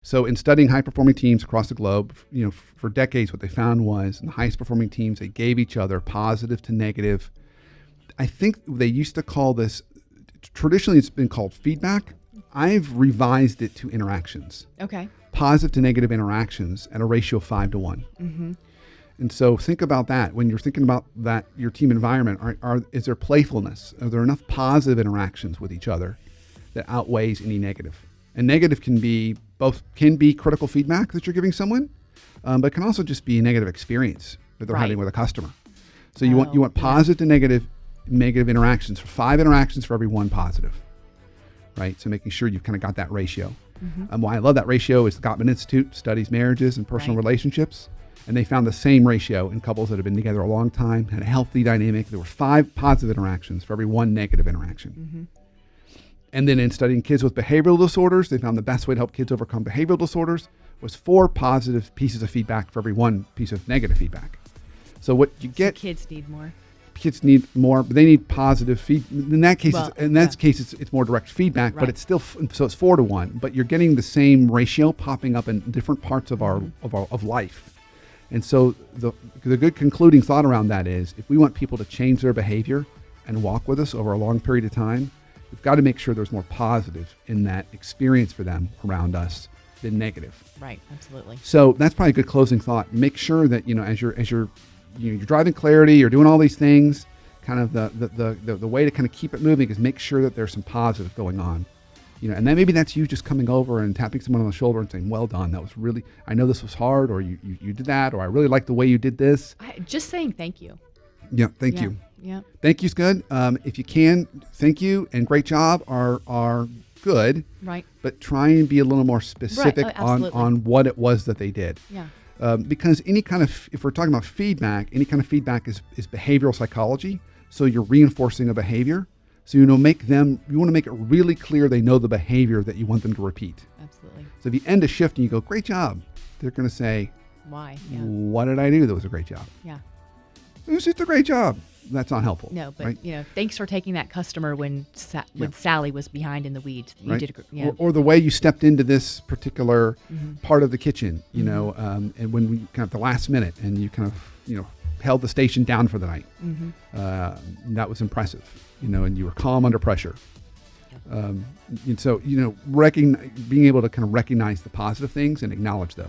So in studying high-performing teams across the globe, for decades, what they found was in the highest-performing teams, they gave each other positive to negative. I think they used to call this, traditionally it's been called feedback. I've revised it to interactions. Okay. Positive to negative interactions at a ratio of 5-1. Mm-hmm. And so think about that. When you're thinking about that, your team environment, is there playfulness? Are there enough positive interactions with each other that outweighs any negative? And negative can be critical feedback that you're giving someone, but can also just be a negative experience that they're having with a customer. So you want positive to negative interactions, for 5 interactions for every 1 positive, right? So making sure you've kind of got that ratio. Mm-hmm. Why I love that ratio is the Gottman Institute studies marriages and personal relationships. And they found the same ratio in couples that have been together a long time, had a healthy dynamic. There were 5 positive interactions for every 1 negative interaction. Mm-hmm. And then in studying kids with behavioral disorders, they found the best way to help kids overcome behavioral disorders was 4 positive pieces of feedback for every 1 piece of negative feedback. So what you get... So kids need more. Kids need more, but they need positive feedback. In that case, it's more direct feedback, but it's still, so it's 4-1, but you're getting the same ratio popping up in different parts of of life. And so the good concluding thought around that is, if we want people to change their behavior and walk with us over a long period of time, we've got to make sure there's more positive in that experience for them around us than negative. Right, absolutely. So that's probably a good closing thought. Make sure that, as you're driving clarity, you're doing all these things, kind of the way to kind of keep it moving is make sure that there's some positive going on. And then maybe that's you just coming over and tapping someone on the shoulder and saying, well done. That was really, I know this was hard, or you did that, or I really like the way you did this. Just saying thank you. Yeah, thank you. Yeah. Thank you's good. If you can, thank you and great job are good. Right. But try and be a little more specific on what it was that they did. Yeah. Because if we're talking about feedback, any kind of feedback is behavioral psychology. So you're reinforcing a behavior. So you want to make it really clear they know the behavior that you want them to repeat. Absolutely. So if you end a shift and you go, great job, they're going to say, why? Yeah. What did I do that was a great job? Yeah. It was just a great job. That's not helpful. No, but right? Thanks for taking that customer when Sally was behind in the weeds. You did or the way you stepped into this particular part of the kitchen, and when we kind of the last minute, and you kind of held the station down for the night. That was impressive, and you were calm under pressure. And so, being able to kind of recognize the positive things and acknowledge those.